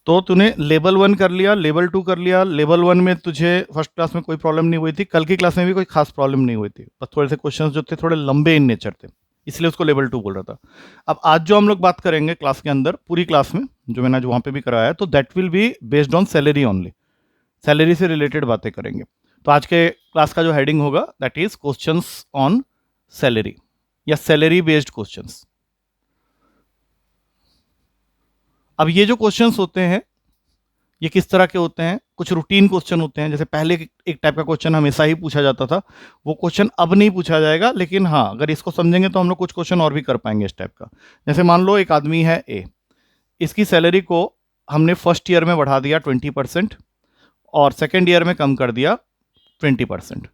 तो तूने लेवल 1 कर लिया, लेवल 2 कर लिया। लेवल 1 में तुझे फर्स्ट क्लास में कोई प्रॉब्लम नहीं हुई थी, कल की क्लास में भी कोई खास प्रॉब्लम नहीं हुई थी, बस थोड़े से क्वेश्चंस जो थे थोड़े लंबे इन नेचर थे, इसलिए उसको लेवल 2 बोल रहा था। अब आज जो हम लोग बात करेंगे क्लास के अंदर, पूरी क्लास में जो मैंने आज वहाँ पे भी कराया है, तो that will be based on salary only, salary से रिलेटेड बातें करेंगे। तो आज के क्लास का जो हेडिंग होगा that is questions on salary या सैलरी बेस्ड क्वेश्चंस। अब ये जो क्वेश्चंस होते हैं ये किस तरह के होते हैं? कुछ रूटीन क्वेश्चन होते हैं, जैसे पहले एक टाइप का क्वेश्चन हमेशा ही पूछा जाता था, वो क्वेश्चन अब नहीं पूछा जाएगा, लेकिन हाँ अगर इसको समझेंगे तो हम लोग कुछ क्वेश्चन और भी कर पाएंगे इस टाइप का। जैसे मान लो एक आदमी है ए, इसकी सैलरी को हमने फर्स्ट ईयर में बढ़ा दिया 20% और सेकेंड ईयर में कम कर दिया 20%,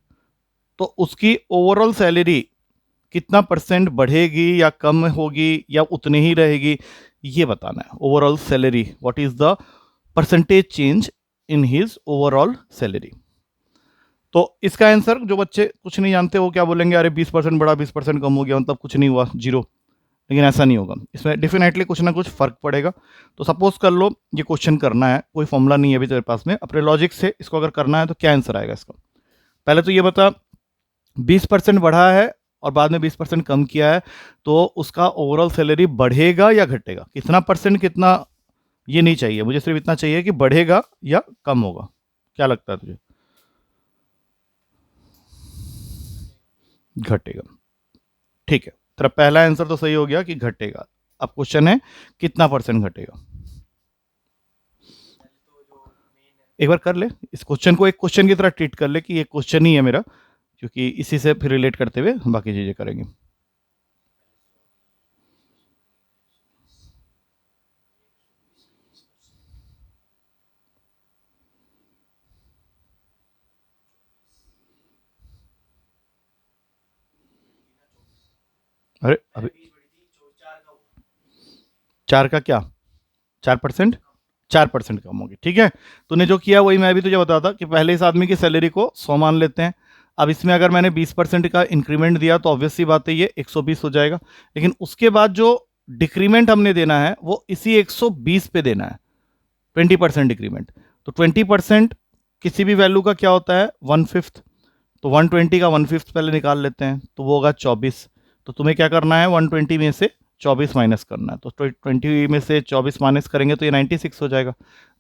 तो उसकी ओवरऑल सैलरी कितना परसेंट बढ़ेगी या कम होगी या उतनी ही रहेगी, ये बताना है। Overall salary, what is the percentage change in his overall salary. तो इसका आंसर जो बच्चे कुछ नहीं जानते वो क्या बोलेंगे, अरे 20% बढ़ा 20% कम हो गया मतलब कुछ नहीं हुआ, जीरो। लेकिन ऐसा नहीं होगा, इसमें डेफिनेटली कुछ ना कुछ फर्क पड़ेगा। तो सपोज कर लो ये क्वेश्चन करना है, कोई फॉर्मूला नहीं है अभी तेरे पास में, अपने लॉजिक से इसको अगर करना है तो क्या आंसर आएगा इसका? पहले तो ये बता, 20% बढ़ा है और बाद में 20% कम किया है, तो उसका ओवरऑल सैलरी बढ़ेगा या घटेगा? कितना परसेंट कितना ये नहीं चाहिए मुझे, सिर्फ इतना चाहिए कि बढ़ेगा या कम होगा। क्या लगता है तुझे? घटेगा। ठीक है, तेरा पहला आंसर तो सही हो गया कि घटेगा। अब क्वेश्चन है कितना परसेंट घटेगा। एक बार कर ले इस क्वेश्चन को, एक क्वेश्चन की तरह ट्रीट कर ले कि ये क्वेश्चन ही है मेरा, क्योंकि इसी से फिर रिलेट करते हुए हम बाकी चीजें करेंगे। अरे अभी 4 का क्या? 4%? 4% कम होगी, ठीक है। तूने जो किया वही मैं भी तुझे बताता कि पहले इस आदमी की सैलरी को 100 मान लेते हैं। अब इसमें अगर मैंने 20% का इंक्रीमेंट दिया तो ऑब्वियस सी बात है ये 120 हो जाएगा, लेकिन उसके बाद जो डिक्रीमेंट हमने देना है वो इसी 120 पे देना है, 20% डिक्रीमेंट। तो 20% किसी भी वैल्यू का क्या होता है? 1/5। तो 120 का 1/5 पहले निकाल लेते हैं, तो वो होगा 24। तो तुम्हें क्या करना है, 120 में से 24 माइनस करना है, तो 20 में से 24 माइनस करेंगे तो ये 96 हो जाएगा।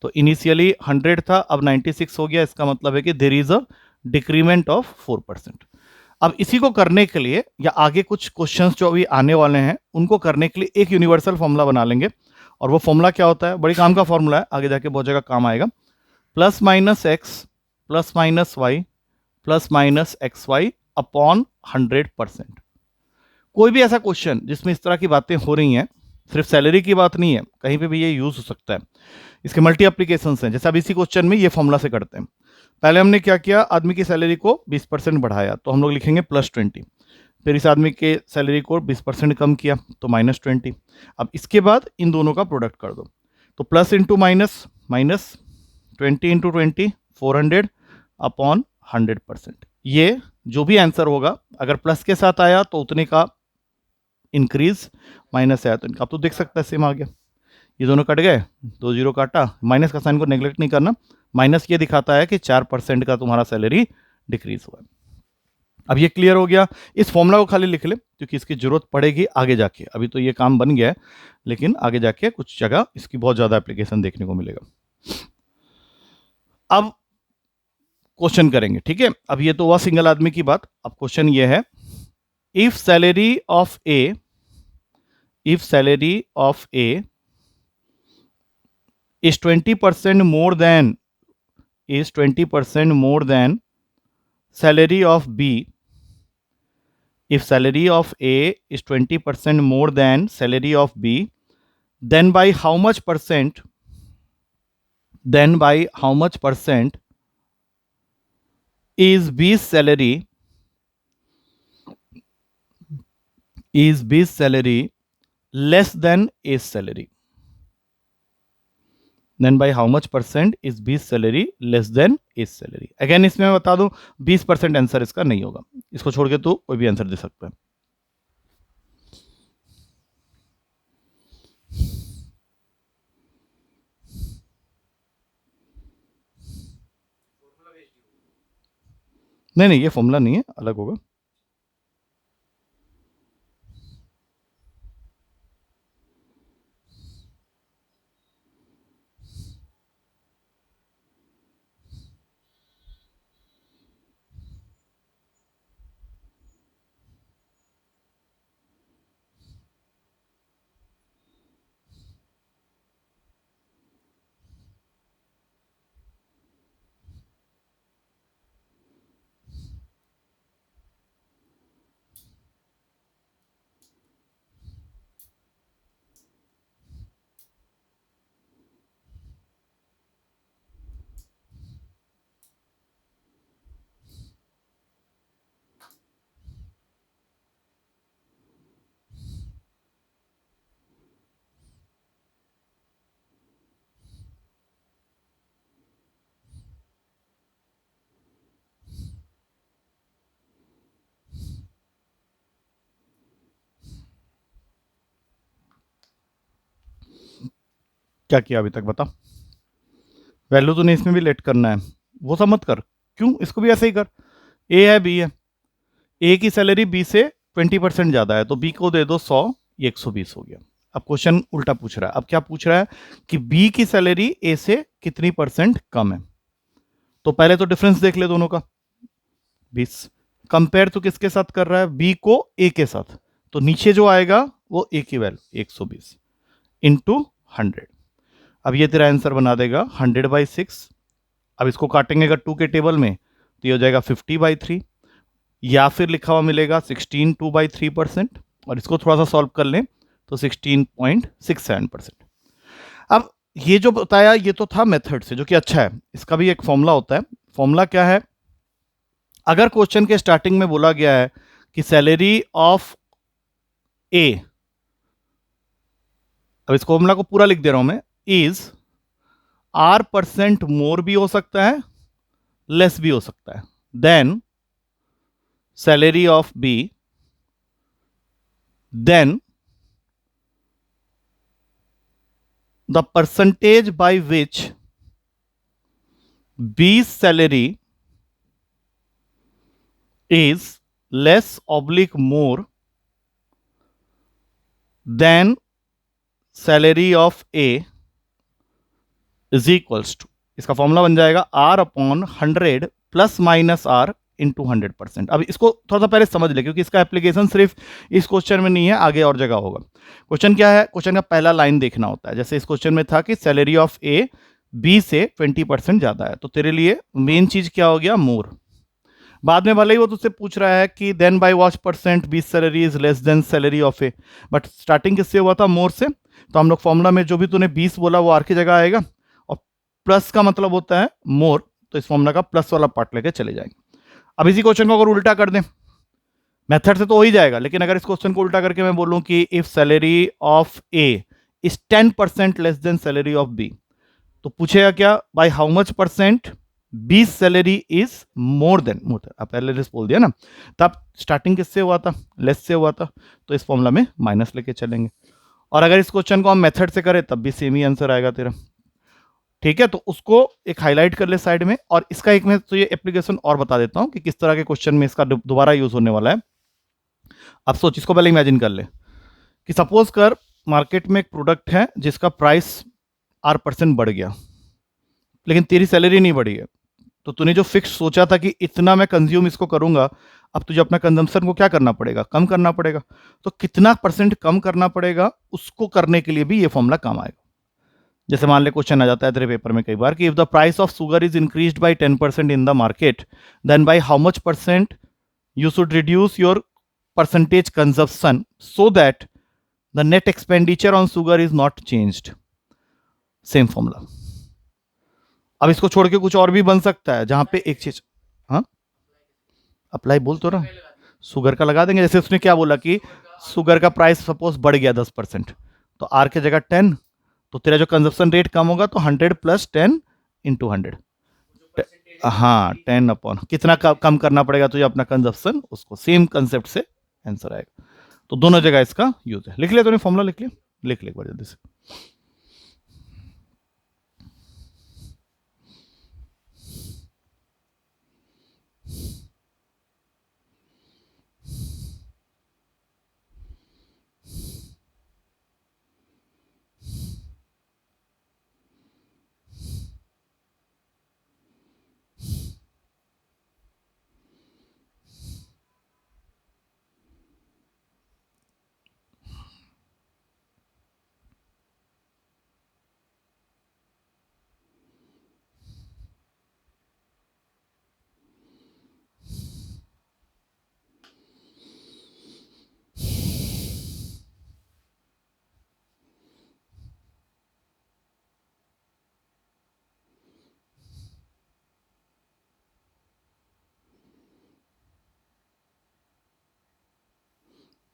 तो इनिशियली 100 था, अब 96 हो गया, इसका मतलब है कि there is a decrement of 4%। अब इसी को करने के लिए या आगे कुछ क्वेश्चंस जो अभी आने वाले हैं उनको करने के लिए एक यूनिवर्सल फॉर्मूला बना लेंगे। और वो फॉर्मूला क्या होता है? बड़ी काम का फॉर्मूला है, आगे जाके बहुत जगह काम आएगा। Plus minus x plus minus y plus minus x y upon 100%। कोई भी ऐसा क्वेश्चन जिसमें इस तरह की बातें हो रही हैं, सिर्फ सैलरी की बात नहीं है, कहीं पे भी ये यूज हो सकता है, इसके मल्टी एप्लीकेशन हैं। जैसे अब इसी क्वेश्चन में ये फॉर्मूला से करते हैं। पहले हमने क्या किया, आदमी की सैलरी को 20% बढ़ाया, तो हम लोग लिखेंगे +20। फिर इस आदमी के सैलरी को 20% कम किया तो -20। अब इसके बाद इन दोनों का प्रोडक्ट कर दो, तो plus into minus, minus 20 into 20, 400 upon 100%। ये जो भी आंसर होगा, अगर प्लस के साथ आया तो उतने का इंक्रीज, माइनस आया तो इनका। अब तो देख सकता है सेम आ गया, ये दोनों कट गए, 2 जीरो काटा, माइनस का साइन को नेग्लेक्ट नहीं करना। माइनस ये दिखाता है कि 4% का तुम्हारा सैलरी डिक्रीज हुआ है। अब ये क्लियर हो गया। इस फॉर्मूला को खाली लिख ले, क्योंकि इसकी जरूरत पड़ेगी आगे जाके। अभी तो ये काम बन गया है, लेकिन आगे जाके कुछ जगह इसकी बहुत ज्यादा एप्लीकेशन देखने को मिलेगा। अब क्वेश्चन करेंगे, ठीक है। अब ये तो हुआ सिंगल आदमी की बात। अब क्वेश्चन ये है, if salary of A, if salary of A is 20% more then, is 20% more than salary of B, if salary of A is 20% more than salary of B, then by how much percent, then by how much percent is B's salary, is B's salary less than A's salary? Then by how much percent is B's salary less than A's salary? Again इसमें मैं बता दूं 20% answer इसका नहीं होगा, इसको छोड़ के तो कोई भी आंसर दे सकता है। नहीं नहीं, ये फॉर्मूला नहीं है, अलग होगा। क्या किया अभी तक बता? वैल्यू तो नहीं इसमें भी लेट करना है, वो सब मत कर। क्यों, इसको भी ऐसे ही कर। ए है, बी है, ए की सैलरी बी से 20% ज़्यादा है, तो बी को दे दो 100, ये 120 हो गया। अब क्वेश्चन उल्टा पूछ रहा है। अब क्या पूछ रहा है कि बी की सैलरी ए से कितनी परसेंट कम है। तो पहले तो डिफरेंस देख ले दोनों का, 20। कंपेयर तो किसके साथ कर रहा है, बी को ए के साथ। तो नीचे जो आएगा वो ए की वैल्यू 120 इंटू 100। अब ये तेरा आंसर बना देगा 100/6। अब इसको काटेंगे अगर 2 के टेबल में तो ये हो जाएगा 50/3, या फिर लिखा हुआ मिलेगा 16 2/3%। और इसको थोड़ा सा सॉल्व कर लें तो 16.67%। अब ये जो बताया ये तो था मेथड से, जो कि अच्छा है। इसका भी एक फॉर्मूला होता है। फॉर्मूला क्या है, अगर क्वेश्चन के स्टार्टिंग में बोला गया है कि सैलरी ऑफ ए, अब इस फॉर्मूला को पूरा लिख दे रहा हूं मैं, इज R% मोर भी हो सकता है, लेस भी हो सकता है, then salary of B, then the percentage by which B's salary is less oblique more than salary of A is equals to, इसका फॉर्मूला बन जाएगा R/100 plus minus R into 100%। अब इसको थोड़ा सा पहले समझ ले, क्योंकि इसका एप्लीकेशन सिर्फ इस क्वेश्चन में नहीं है, आगे और जगह होगा। क्वेश्चन क्या है, क्वेश्चन का पहला लाइन देखना होता है। जैसे इस क्वेश्चन में था कि सैलरी ऑफ ए बी से 20% ज्यादा है, तो तेरे लिए मेन चीज क्या हो गया, मोर। बाद में भले ही वो तुझसे पूछ रहा है कि then by what percent B salary is less than salary of A, but starting किससे हुआ था, मोर से। तो हम लोग फॉर्मूला में जो भी तूने 20 बोला वो आर की जगह आएगा, और प्लस का मतलब होता है मोर, तो इस फॉर्मूला का प्लस वाला पार्ट लेके चले जाएंगे। अब इसी क्वेश्चन को अगर उल्टा कर दें, मेथड से तो हो ही जाएगा, लेकिन अगर इस क्वेश्चन को उल्टा करके मैं बोलूं कि if salary of A is 10% less than salary of B, तो पूछेगा क्या, by how much percent B salary is more than. आप पहले लेस बोल दिया ना, तब स्टार्टिंग किससे हुआ था, लेस से हुआ था, तो इस फॉर्मूला में माइनस लेके चलेंगे। और अगर इस क्वेश्चन को हम मेथड से करें तब भी सेम ही आंसर आएगा तेरा। ठीक है, तो उसको एक हाईलाइट कर ले साइड में। और इसका एक मैं तो ये एप्लीकेशन और बता देता हूं कि किस तरह के क्वेश्चन में इसका दोबारा यूज होने वाला है। अब सोच, इसको पहले इमेजिन कर ले कि सपोज कर मार्केट में एक प्रोडक्ट है जिसका प्राइस R% बढ़ गया, लेकिन तेरी सैलरी नहीं बढ़ी है। तो तूने जो फिक्स सोचा था कि इतना मैं कंज्यूम इसको करूंगा, अब तुझे अपना कंजम्पशन को क्या करना पड़ेगा, कम करना पड़ेगा। तो कितना परसेंट कम करना पड़ेगा, उसको करने के लिए भी ये फॉर्मूला काम आएगा। जैसे मान ले क्वेश्चन आ जाता है तेरे पेपर में कई बार कि if the price of sugar is increased by 10% in the market, then by how much percent you should reduce your percentage consumption so that the net expenditure on sugar is not changed. Same formula. अब इसको छोड़ के कुछ और भी बन सकता है, जहां पे एक चीज, हाँ अप्लाई बोल तो रहा, शुगर का लगा देंगे। जैसे उसने क्या बोला कि शुगर का प्राइस सपोज बढ़ गया 10%, तो आर के जगह 10, तो तेरा जो कंजप्शन रेट कम होगा तो 100 प्लस 10 इंटू 100। हाँ, 10 अपॉन कितना कम करना पड़ेगा तुझे अपना कंजप्शन, उसको सेम कंसेप्ट से आंसर आएगा। तो दोनों जगह इसका यूज है। लिख लिया तूने फॉर्मूला, लिख लिया, लिख ले एक बार जल्दी से।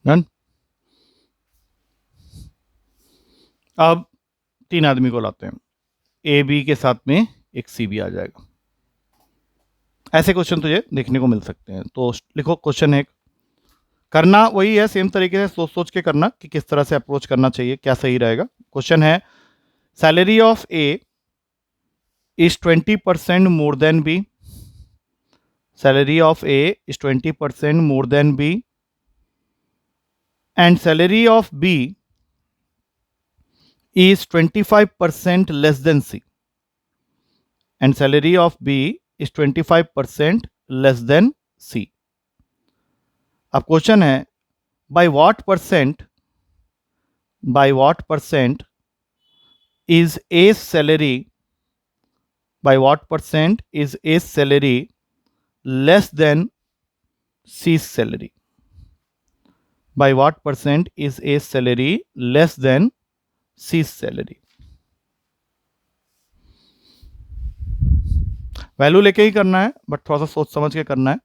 डन। अब 3 आदमी को लाते हैं, ए बी के साथ में एक सी भी आ जाएगा। ऐसे क्वेश्चन तुझे देखने को मिल सकते हैं। तो लिखो क्वेश्चन एक, करना वही है सेम तरीके से, सोच सोच के करना कि किस तरह से अप्रोच करना चाहिए, क्या सही रहेगा। क्वेश्चन है, salary of A is 20% more than B, salary of A is 20% more than B, and salary of B is 25% less than C, and salary of B is 25% less than C. अब question है, by what percent is A's salary, by what percent is A's salary less than C's salary, by what percent is A's salary less than C's salary। Value लेके ही करना है, but थोड़ा सा सोच समझ के करना है।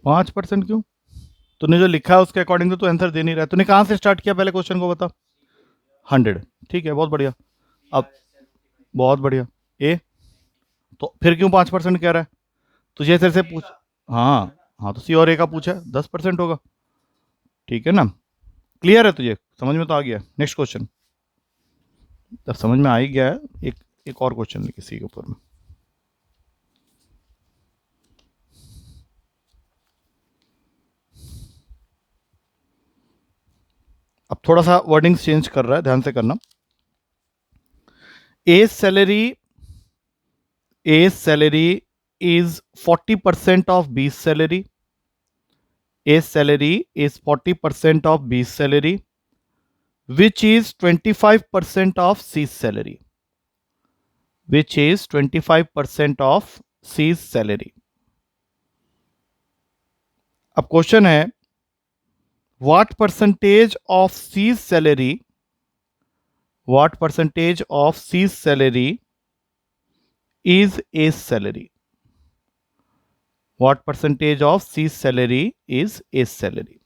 पाँच परसेंट क्यों? तूने जो लिखा है उसके अकॉर्डिंग तो तू आंसर दे नहीं रहा है। तूने कहाँ से स्टार्ट किया पहले क्वेश्चन को बता। 100, ठीक है, बहुत बढ़िया। अब बहुत बढ़िया, ए तो फिर क्यों 5% कह रहा है? तुझे सिर से पूछ, हाँ हाँ, तो सी और ए का पूछा है, 10% होगा, ठीक है ना। क्लियर है तुझे, समझ में तो आ गया। नेक्स्ट क्वेश्चन, जब समझ में आ ही गया है, एक और क्वेश्चन लिखे सी के ऊपर में। अब थोड़ा सा वर्डिंग चेंज कर रहा है, ध्यान से करना। ए salary is 40% of B's salary. A's salary is 40% of B's salary, which is 25% of C's salary, which is 25% of C's salary. अब क्वेश्चन है, what percentage of C's salary is A's salary? What percentage of C's salary is A's salary?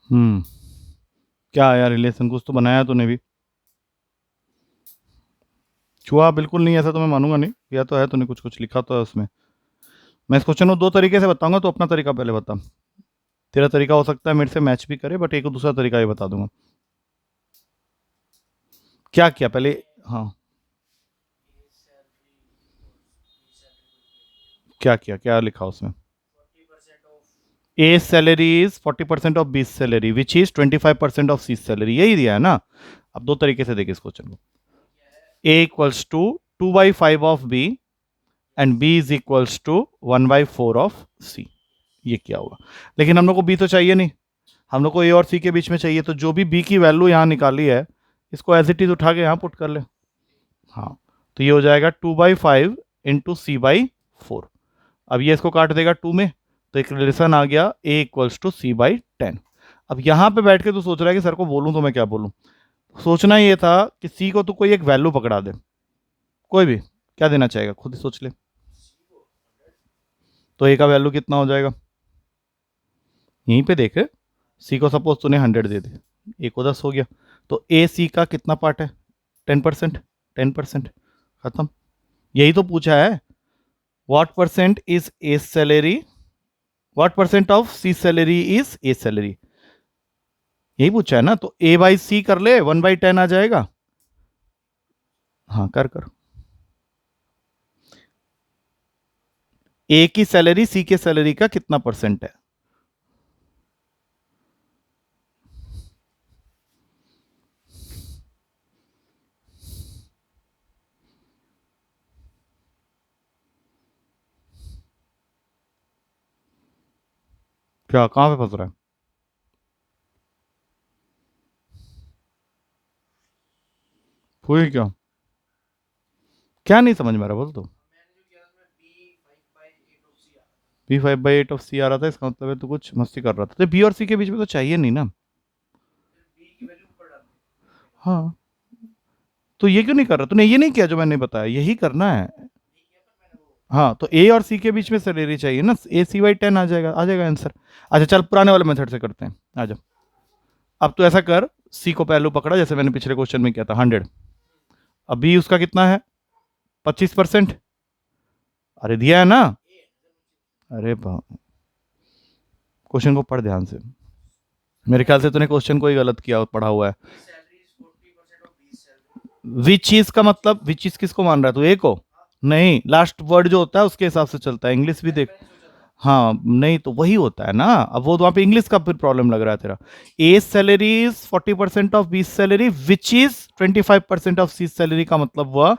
क्या यार, relation कुछ तो बनाया तूने भी। छुआ बिल्कुल नहीं, ऐसा तो मैं मानूंगा नहीं, या तो है तूने कुछ कुछ लिखा तो है उसमें। मैं इस क्वेश्चन को दो तरीके से बताऊंगा, तो अपना तरीका पहले बता। तेरा तरीका हो सकता है मेरे से मैच भी करे, बट एक दूसरा तरीका ही बता दूंगा। क्या किया पहले? हाँ, क्या किया, क्या लिखा उसमें? A salary is 40% of B salary which is 25% of C salary, यही दिया है ना। अब दो तरीके से देखिए इस क्वेश्चन को, A equals to 2/5 of B and B is equals to 1/4 of C, ये क्या होगा। लेकिन हम लोग को बी तो चाहिए नहीं, हम लोग को ए और सी के बीच में चाहिए, तो जो भी बी की वैल्यू यहाँ निकाली है इसको एज इट इज उठा के यहाँ पुट कर ले। हाँ, तो ये हो जाएगा 2/5 इंटू C/4। अब ये इसको काट देगा 2 में, तो एक रिलेशन आ गया A इक्वल्स टू C/10। अब यहाँ पे बैठ के तो सोच रहा है कि सर को बोलूँ तो मैं क्या बोलूँ। सोचना ये था कि C को तो कोई एक वैल्यू पकड़ा दे, कोई भी, क्या देना चाहेगा खुद ही सोच ले। तो A का वैल्यू कितना हो जाएगा, यहीं पे देखे, C को सपोज तूने 100 दे दे, A को 10 हो गया, तो A C का कितना पार्ट है, 10%, 10%, खत्म। यही तो पूछा है, what percent is A salary, what percent of C salary is A salary, यही पूछा है ना। तो A बाई सी कर ले, 1/10 आ जाएगा। हाँ कर ए की सैलरी सी के सैलरी का कितना परसेंट है, क्या कहां पे फंस रहा है, हुई क्या, क्या नहीं समझ में आ रहा, बोल तो। B5/8 ऑफ सी आ रहा था, इसका मतलब है तू कुछ मस्ती कर रहा था, तो बी और सी के बीच में तो चाहिए नहीं ना। हाँ, तो ये क्यों नहीं कर रहा, तूने ये नहीं किया जो मैंने बताया, यही करना है। हाँ, तो ए और सी के बीच में सैलरी चाहिए ना, AC/10 आ जाएगा आंसर। अच्छा चल पुराने वाले मेथड से करते हैं, आ जा। अब तो ऐसा कर, सी को पहलू पकड़ा जैसे मैंने पिछले क्वेश्चन में किया था 100, अब बी उसका कितना है 25%, अरे दिया है ना। अरे क्वेश्चन को पढ़ ध्यान से, मेरे ख्याल से तूने क्वेश्चन को ही गलत किया, पढ़ा हुआ है। विच चीज का मतलब, विच चीज किसको मान रहा है तू, ए को, नहीं लास्ट वर्ड जो होता है उसके हिसाब से चलता है, इंग्लिश भी देख। हाँ नहीं तो वही होता है ना, अब वो वहां पे इंग्लिश का फिर प्रॉब्लम लग रहा है तेरा। A salary is 40% of B salary which is 25% of C salary का मतलब हुआ,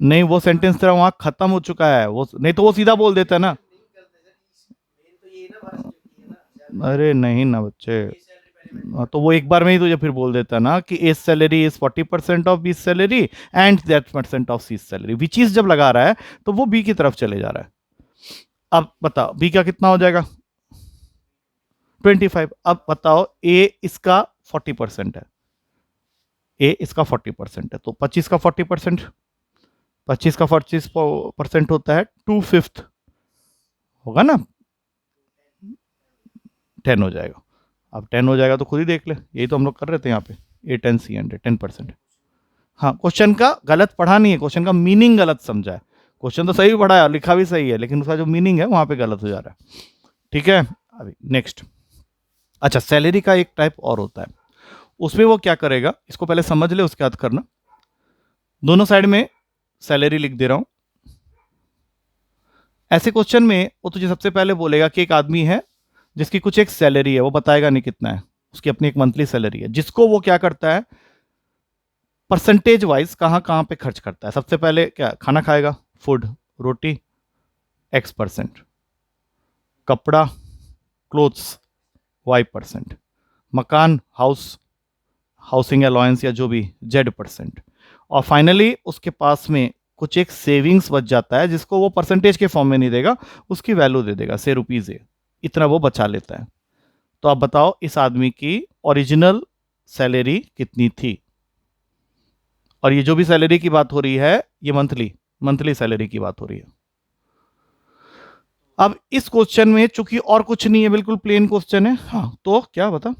नहीं वो सेंटेंस तेरा वहां खत्म हो चुका है, वो नहीं तो वो सीधा बोल देता है ना। अरे नहीं ना बच्चे, तो वो एक बार में ही तुझे फिर बोल देता ना कि A salary is 40% of B salary and that percent of C salary, which is जब लगा रहा है तो वो बी की तरफ चले जा रहा है। अब बताओ बी का कितना हो जाएगा 25। अब बताओ ए इसका 40% है, ए इसका 40% है, तो 25 का 40%, 25 का 25% होता है 2/5 होगा ना, 10 हो जाएगा। अब 10 हो जाएगा तो खुद ही देख ले, यही तो हम लोग कर रहे थे यहाँ पे, A10C100 10%। हाँ क्वेश्चन का गलत पढ़ा नहीं है, क्वेश्चन का मीनिंग गलत समझा है, क्वेश्चन तो सही पढ़ा है, लिखा भी सही है, लेकिन उसका जो मीनिंग है वहां पे गलत हो जा रहा है। ठीक है, अभी नेक्स्ट। अच्छा सैलरी का एक टाइप और होता है, उसमें वो क्या करेगा, इसको पहले समझ ले उसके बाद करना। दोनों साइड में सैलरी लिख दे रहा हूं। ऐसे क्वेश्चन में वो तुझे सबसे पहले बोलेगा कि एक आदमी है जिसकी कुछ एक सैलरी है, वो बताएगा नहीं कितना है, उसकी अपनी एक मंथली सैलरी है, जिसको वो क्या करता है परसेंटेज वाइज कहां कहां पे खर्च करता है। सबसे पहले क्या खाना खाएगा, फूड, रोटी X%, कपड़ा क्लोथ्स Y%, मकान हाउस, हाउसिंग अलाउंस या जो भी Z%, और फाइनली उसके पास में कुछ एक सेविंग्स बच जाता है जिसको वो परसेंटेज के फॉर्म में नहीं देगा, उसकी वैल्यू दे देगा, से रुपीज है, इतना वो बचा लेता है। तो आप बताओ इस आदमी की ओरिजिनल सैलरी कितनी थी, और ये जो भी सैलरी की बात हो रही है ये मंथली सैलरी की बात हो रही है। अब इस क्वेश्चन में चूंकि और कुछ नहीं है, बिल्कुल प्लेन क्वेश्चन है, हाँ तो क्या बता,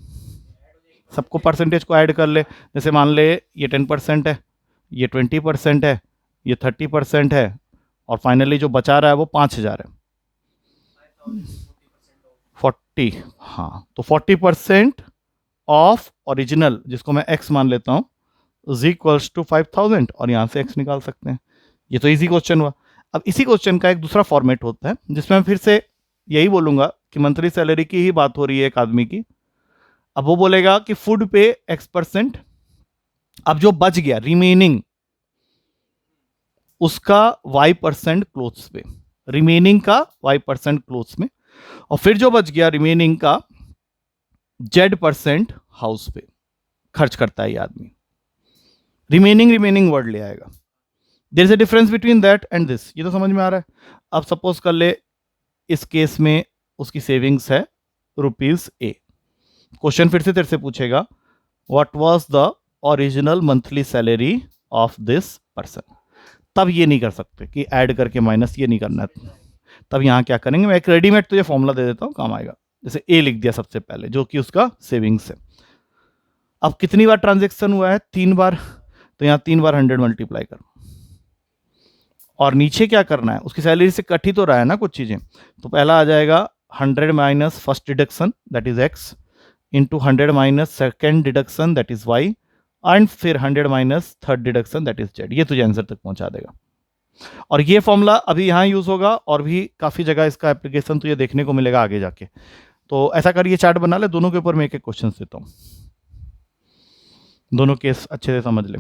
सबको परसेंटेज को ऐड कर ले, जैसे मान ले ये 10% है, ये 20% है, ये 30% है, और फाइनली जो बचा रहा है वो 5,000 है, 40, हाँ तो 40% ऑफ ओरिजिनल जिसको मैं x मान लेता हूं इज इक्वल्स टू 5,000, और यहां से x निकाल सकते हैं। ये तो इजी क्वेश्चन हुआ। अब इसी क्वेश्चन का एक दूसरा फॉर्मेट होता है जिसमें मैं फिर से यही बोलूंगा कि मंथली सैलरी की ही बात हो रही है एक आदमी की। अब वो बोलेगा कि फूड पे X%, अब जो बच गया रिमेनिंग उसका Y% क्लोथ्स पे, रिमेनिंग का Y% क्लोथ्स में, और फिर जो बच गया रिमेनिंग का Z% हाउस पे खर्च करता है ये आदमी। रिमेनिंग रिमेनिंग वर्ड ले आएगा। There is a difference between that and this, ये तो समझ में आ रहा है। अब सपोज कर ले इस केस में उसकी सेविंग्स है ₹A। क्वेश्चन फिर से तेरे से पूछेगा what was the original monthly salary of this person. तब ये नहीं कर सकते कि ऐड करके माइनस, ये नहीं करना है। तब यहाँ क्या करेंगे, मैं एक रेडीमेड तुझे फॉर्मूला दे देता हूँ, काम आएगा। जैसे ए लिख दिया सबसे पहले जो कि उसका सेविंग्स है। अब कितनी बार ट्रांजेक्शन हुआ है, 3 बार, तो यहाँ 3 बार 100 मल्टीप्लाई कर, और नीचे क्या करना है, उसकी सैलरी से कट ही तो रहा है ना कुछ चीजें। तो पहला आ जाएगा 100 minus first deduction that is x, into 100 minus second deduction that is y, and फिर 100 minus third deduction that is z. ये तुझे आंसर तक पहुंचा देगा। और ये फॉर्मूला अभी यहाँ यूज होगा और भी काफी जगह इसका एप्लीकेशन तुझे देखने को मिलेगा आगे जाके। तो ऐसा कर, ये चार्ट बना ले, दोनों के ऊपर मैं एक एक क्वेश्चन देता हूँ, दोनों केस अच्छे से समझ ले।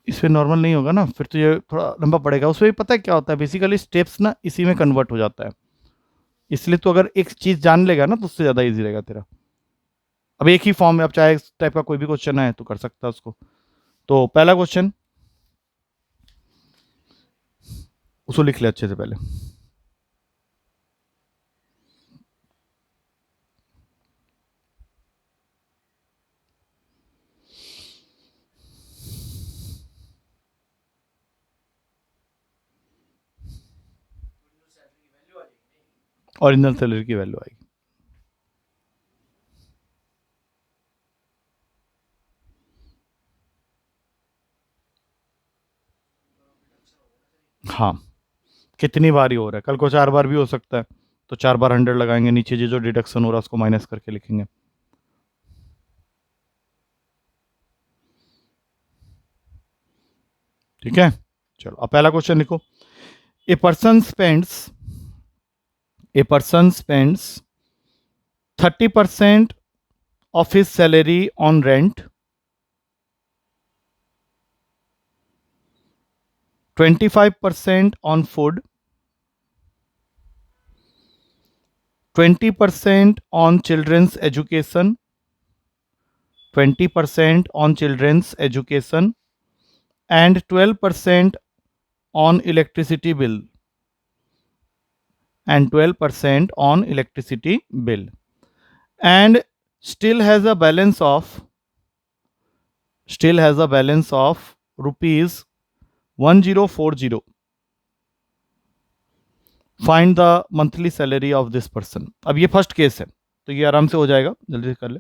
इस पे नॉर्मल नहीं होगा ना, फिर तो ये थोड़ा लंबा पड़ेगा। उसमें भी पता है क्या होता है, बेसिकली स्टेप्स ना इसी में कन्वर्ट हो जाता है। इसलिए तो अगर एक चीज जान लेगा ना तो उससे ज्यादा इजी रहेगा तेरा। अब एक ही फॉर्म में, अब चाहे इस टाइप का कोई भी क्वेश्चन है तो कर सकता है उसको। तो पहला क्वेश्चन उसको लिख ले अच्छे से पहले। ओरिजिनल सैलरी की वैल्यू आएगी। हाँ, कितनी बार ही हो रहा है, कल को 4 बार भी हो सकता है। तो 4 बार 100 लगाएंगे, नीचे जो जो डिडक्शन हो रहा है उसको माइनस करके लिखेंगे। ठीक है, चलो अब पहला क्वेश्चन लिखो। A person spends, a person spends 30% of his salary on rent, 25% on food, 20% on children's education, 20% on children's education, and 12% on electricity bill, and 12% on electricity bill, and still has a balance of, still has a balance of rupees 1040। Find the monthly salary of this person. अब ये first case है तो ये आराम से हो जाएगा, जल्दी से कर ले।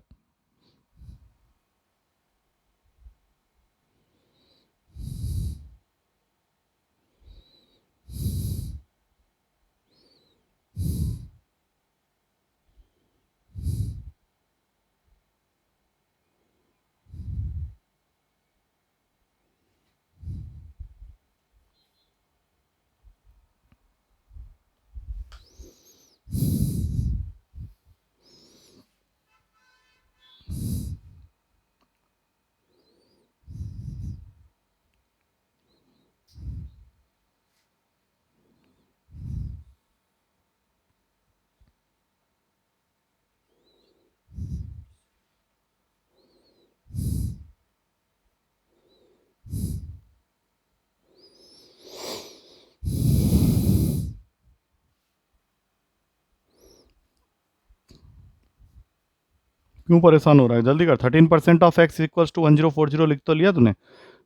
क्यों परेशान हो रहा है, जल्दी कर। 13% ऑफ एक्स इक्वल्स टू 1040 लिख तो लिया तूने,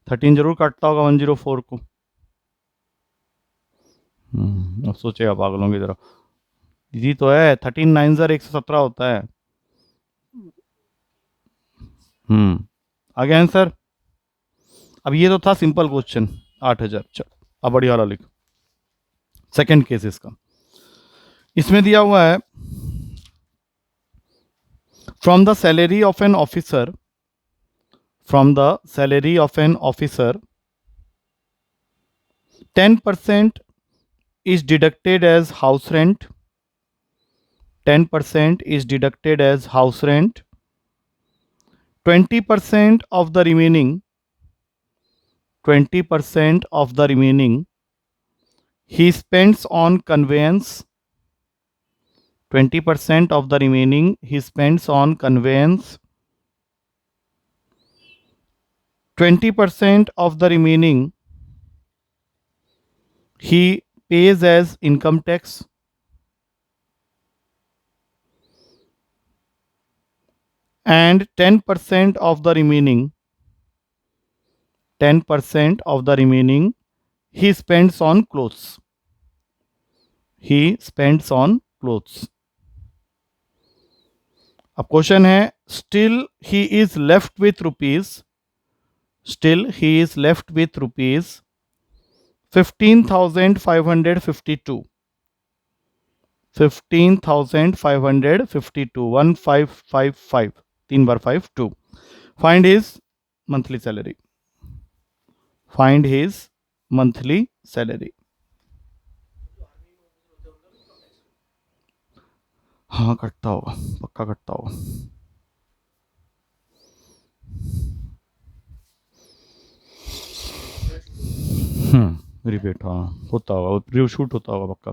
13 जरूर काटता होगा 104 को। अब सोचेगा पागलों की तरह, इजी तो है, 13 9 ज़र 117 होता है। आगे आंसर। अब ये तो था सिंपल क्वेश्चन, 8000। चल अब बढ़िया वाला लिख, सेकंड केस इसका। इसमें दिया हुआ है, from the salary of an officer, from the salary of an officer 10% is deducted as house rent, 10% is deducted as house rent, 20% of the remaining, 20% of the remaining he spends on conveyance, 20% of the remaining he spends on conveyance, 20% of the remaining he pays as income tax, and 10% of the remaining, 10% of the remaining he spends on clothes, he spends on clothes. अब question है, still he is left with rupees, still he is left with rupees 15,552, 15,552, 1555, 3 bar 5 2। Find his monthly salary, find his monthly salary. हाँ कटता होगा, पक्का कटता होगा। Repeat, हाँ होता होगा, शूट होता होगा पक्का।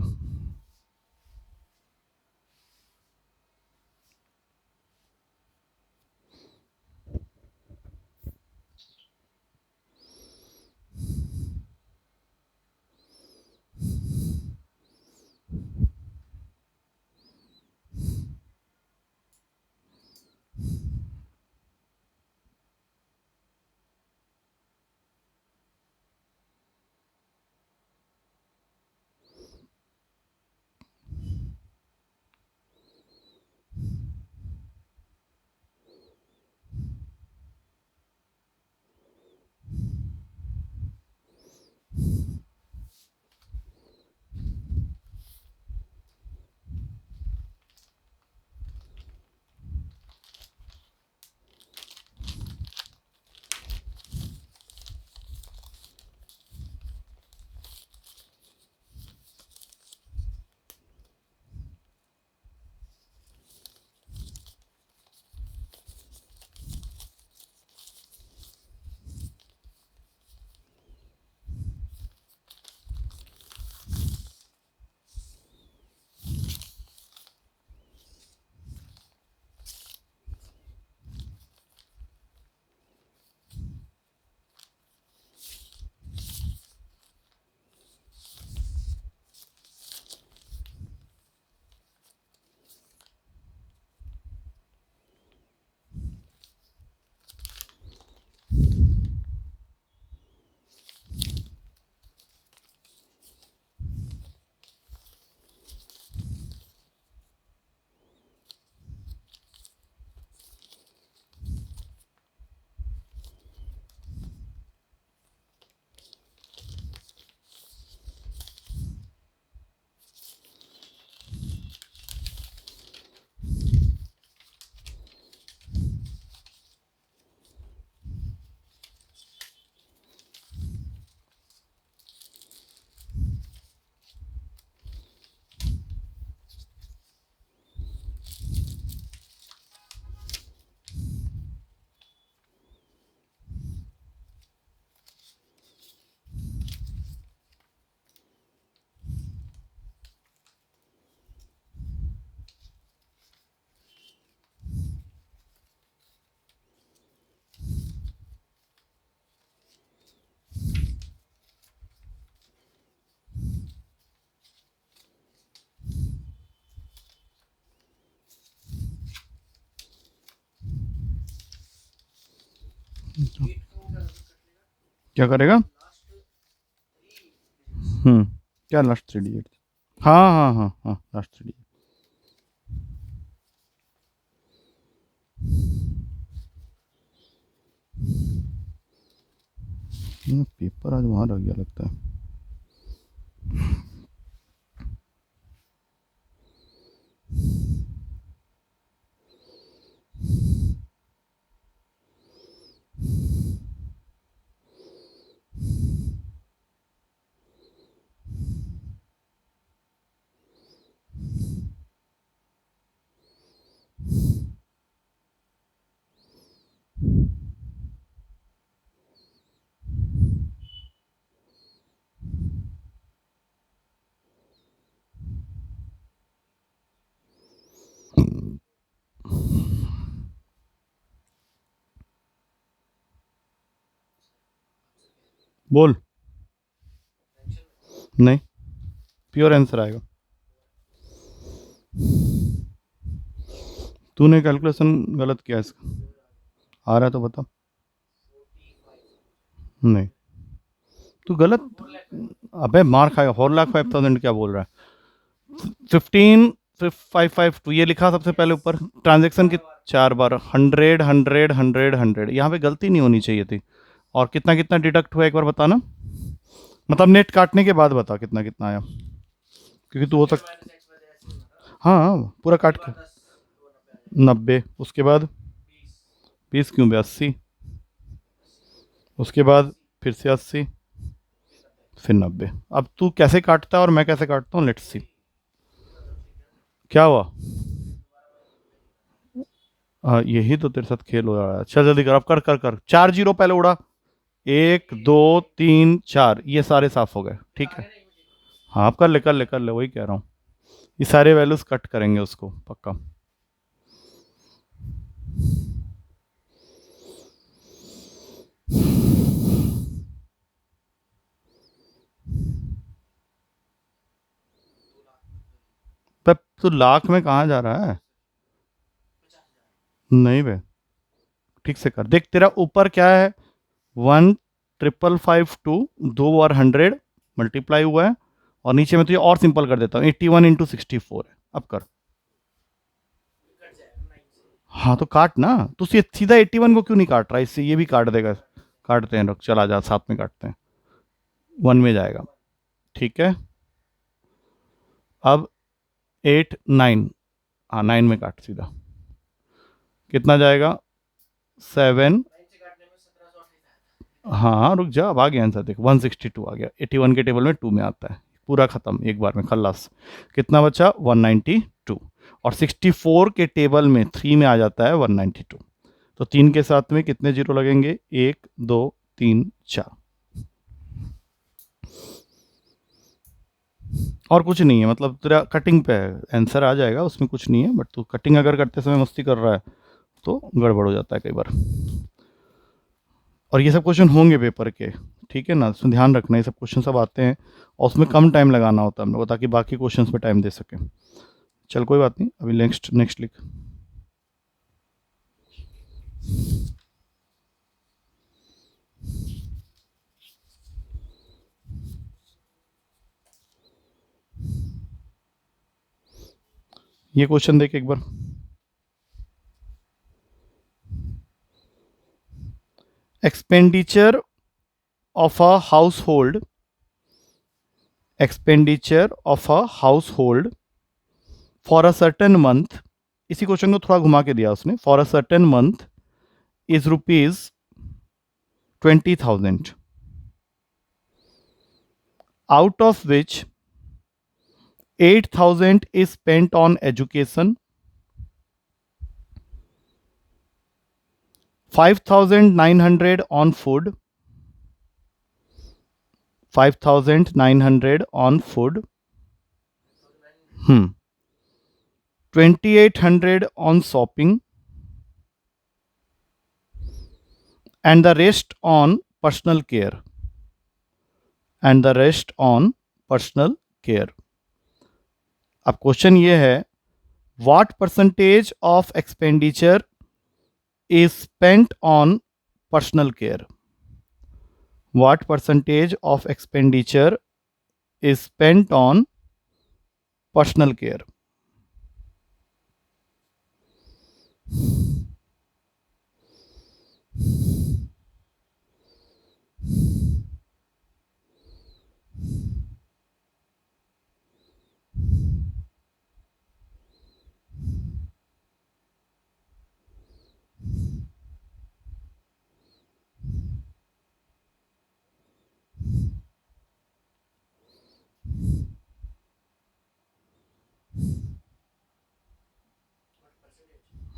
क्या करेगा? क्या लास्ट 3 डिजिट? हाँ हाँ हाँ हाँ, लास्ट 3 डिजिट। पेपर आज वहाँ रह गया लगता है। बोल। नहीं, प्योर आंसर आएगा। तूने कैलकुलेशन गलत किया इसका। आ रहा है तो बता। नहीं, तू गलत। अबे मार खाएगा। 4,05,000 क्या बोल रहा है? 15,552 ये लिखा सबसे पहले ऊपर। ट्रांजेक्शन की 4 बार 100 100 100 100, यहाँ पे गलती नहीं होनी चाहिए थी। और कितना कितना डिडक्ट हुआ एक बार बताना, मतलब नेट काटने के बाद बता कितना कितना आया, क्योंकि तू हो तक। हाँ, पूरा काट के 90, उसके बाद 20 क्यों बे, 80, उसके बाद फिर से 80, फिर 90। अब तू कैसे काटता है और मैं कैसे काटता हूँ, लेट्स सी। क्या हुआ? यही तो तेरे साथ खेल हो रहा है। चल जल्दी कर, अब कर कर कर। 4 जीरो पहले उड़ा। 1 2 3 4, ये सारे साफ हो गए, ठीक है। हाँ, अब कर ले कर ले कर ले, वही कह रहा हूँ। ये सारे वैल्यूज कट करेंगे उसको पक्का। तब तू लाख में कहाँ जा रहा है? नहीं बे, ठीक से कर। देख तेरा ऊपर क्या है, 1,552, 2 बार 100 मल्टीप्लाई हुआ है। और नीचे में तुझे और सिंपल कर देता हूँ, 81 × 64 है। अब कर। हाँ तो काट ना। तू सीधा 81 को क्यों नहीं काट रहा? इससे ये भी काट देगा। काटते हैं, रुक, चला जा, साथ में काटते हैं। 1 में जाएगा, ठीक है। अब 8 9, हाँ 9 में काट सीधा। कितना जाएगा? 7। हाँ रुक जा, अब आ गया आंसर देख, 162 आ गया। 81 के टेबल में 2 में आता है। पूरा खत्म एक बार में, खल्लास। कितना बचा? 192। और 64 के टेबल में 3 में आ जाता है 192। तो 3 के साथ में कितने जीरो लगेंगे? 1 2 3 4। और कुछ नहीं है, मतलब तेरा कटिंग पे है, आंसर आ जाएगा, उसमें कुछ नहीं है। बट तू कटिंग अगर करते समय मस्ती कर रहा है तो गड़बड़ हो जाता है कई बार। और ये सब क्वेश्चन होंगे पेपर के, ठीक है ना, उसमें ध्यान रखना, ये सब क्वेश्चन सब आते हैं और उसमें कम टाइम लगाना होता है हम लोग को, ताकि बाकी क्वेश्चंस पे टाइम दे सकें। चल कोई बात नहीं, अभी नेक्स्ट नेक्स्ट लिख। ये क्वेश्चन देख एक बार। Expenditure of a household, expenditure of a household for a certain month, इसी क्वेश्चन को थोड़ा घुमा के दिया उसने। For a certain month is ₹20,000, out of which 8,000 is spent on education, 5,900 on food, 5,900 on food, 2,800 on shopping, and the rest on personal care, and the rest on personal care. अब question ये है, what percentage of expenditure is spent on personal care? what percentage of expenditure is spent on personal care?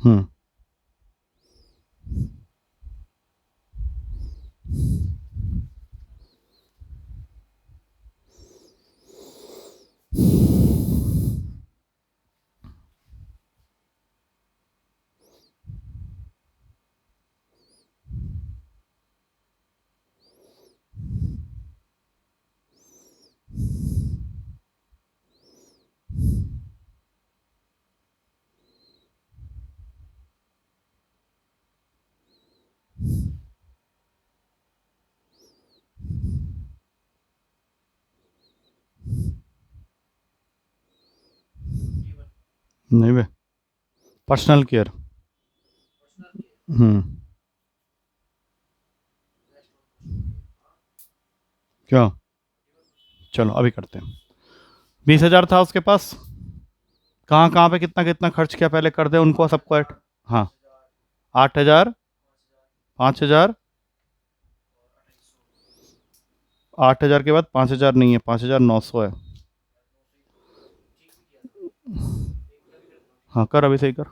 हम्म नहीं बे, personal care. हम्म क्या? चलो अभी करते हैं। 20,000 था उसके पास, कहाँ कहाँ पे कितना कितना खर्च किया पहले कर दे उनको सबको ऐड। हाँ, 8,000, 5,000, 8,000 के बाद 5,000 नहीं है, 5,900 है। हाँ कर, अभी सही कर,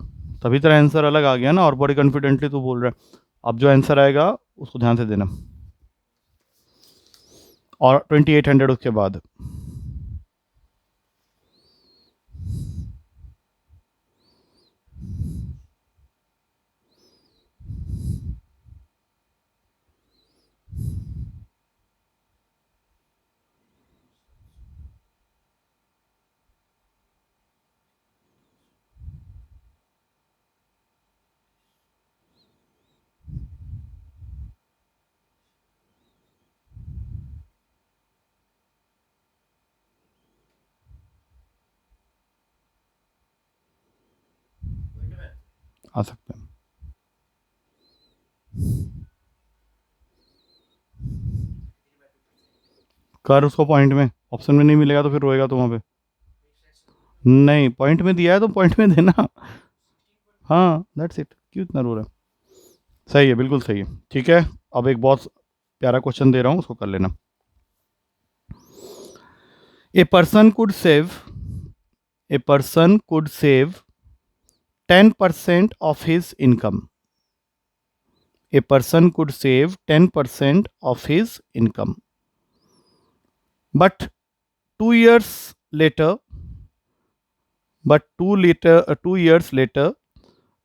तभी तेरा आंसर अलग आ गया ना, और बड़ी कॉन्फिडेंटली तू बोल रहा है। अब जो आंसर आएगा उसको ध्यान से देना, और 2,800 उसके बाद। आ सकते हैं। कर उसको पॉइंट में, ऑप्शन में नहीं मिलेगा तो फिर रोएगा तो वहाँ पे। नहीं, पॉइंट में दिया है तो पॉइंट में देना। हाँ दैट्स इट, क्यों इतना रो रहा है? सही है, बिल्कुल सही है। ठीक है, अब एक बहुत प्यारा क्वेश्चन दे रहा हूँ, उसको कर लेना। A person could save, a person could save 10% of his income. A person could save 10% of his income. But 2 years later, but 2 years later,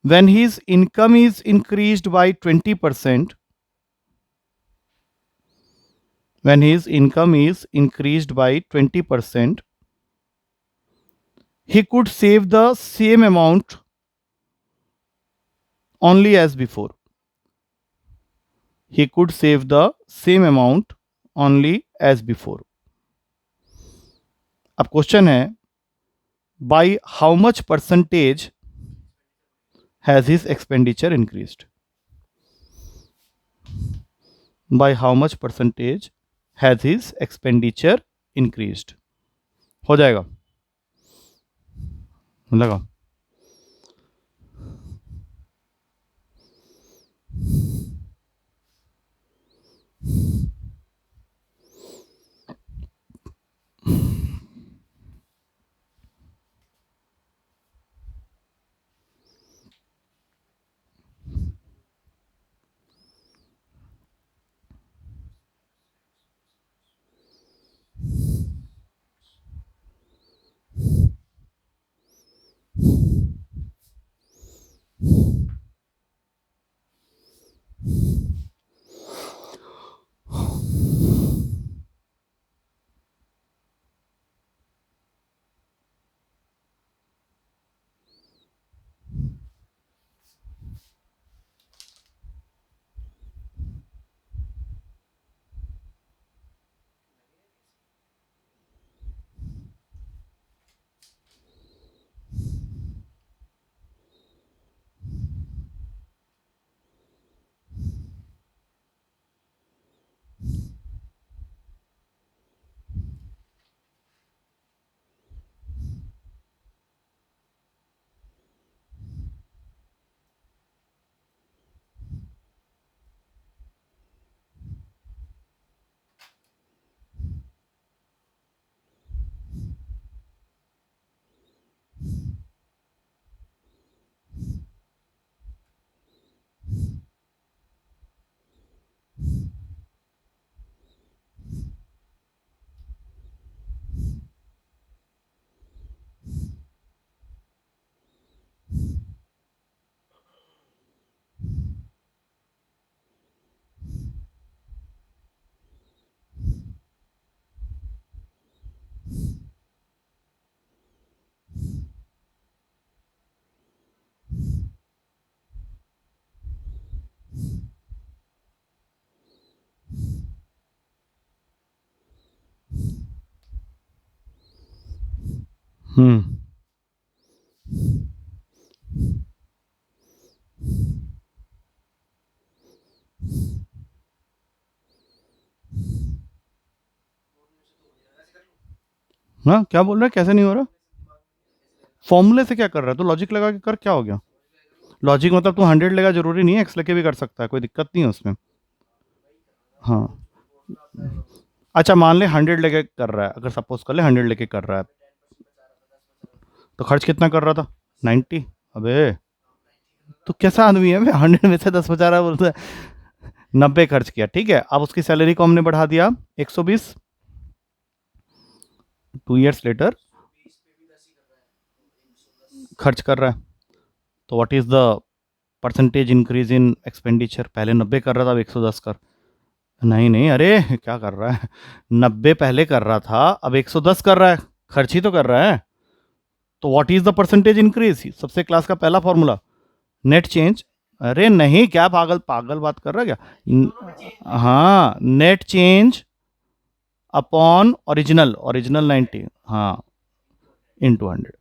when his income is increased by 20%, when his income is increased by 20%, he could save the same amount only as before. He could save the same amount only as before. अब question है, by how much percentage has his expenditure increased? By how much percentage has his expenditure increased? हो जाएगा, लगा। हम्म हाँ, क्या बोल रहा है, कैसे नहीं हो रहा? फॉर्मूले से क्या कर रहा है? तो लॉजिक लगा के कर, क्या हो गया? लॉजिक मतलब तू 100 लेगा, जरूरी नहीं है एक्स लेके भी कर सकता है, कोई दिक्कत नहीं है उसमें। हाँ, अच्छा मान ले 100 लेके कर रहा है, अगर सपोज कर ले 100 लेके कर रहा है, तो खर्च कितना कर रहा था? 90। अबे तो कैसा आदमी है, 100 में से 10 बचा रहा है, बोलता है 90 खर्च किया। ठीक है, अब उसकी सैलरी को हमने बढ़ा दिया 120, 2 years लेटर खर्च कर रहा है। तो what is the percentage increase in expenditure? पहले 90 कर रहा था, अब 110 कर। नहीं नहीं, अरे क्या कर रहा है, 90 पहले कर रहा था, अब 110 कर रहा है, खर्च ही तो कर रहा है। तो what is the percentage increase? सबसे क्लास का पहला फॉर्मूला, नेट चेंज। अरे नहीं, क्या पागल पागल बात कर रहा है क्या? हाँ, net change upon original, original 90, हाँ, इंटू 100।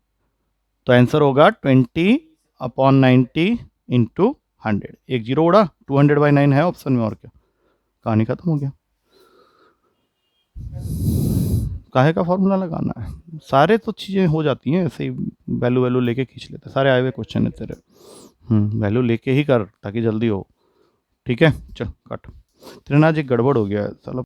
तो आंसर होगा 20/90 इंटू 100। एक जीरो उड़ा, 200/9 है ऑप्शन में, और क्या, कहानी खत्म हो गया। काहे का फॉर्मूला लगाना है? सारे तो चीज़ें हो जाती हैं ऐसे ही, वैल्यू वैल्यू लेके खींच लेते हैं, सारे आए हुए क्वेश्चन है तेरे। वैल्यू लेके ही कर ताकि जल्दी हो। ठीक है, चल काट। तेरे ना आज एक गड़बड़ हो गया है साला।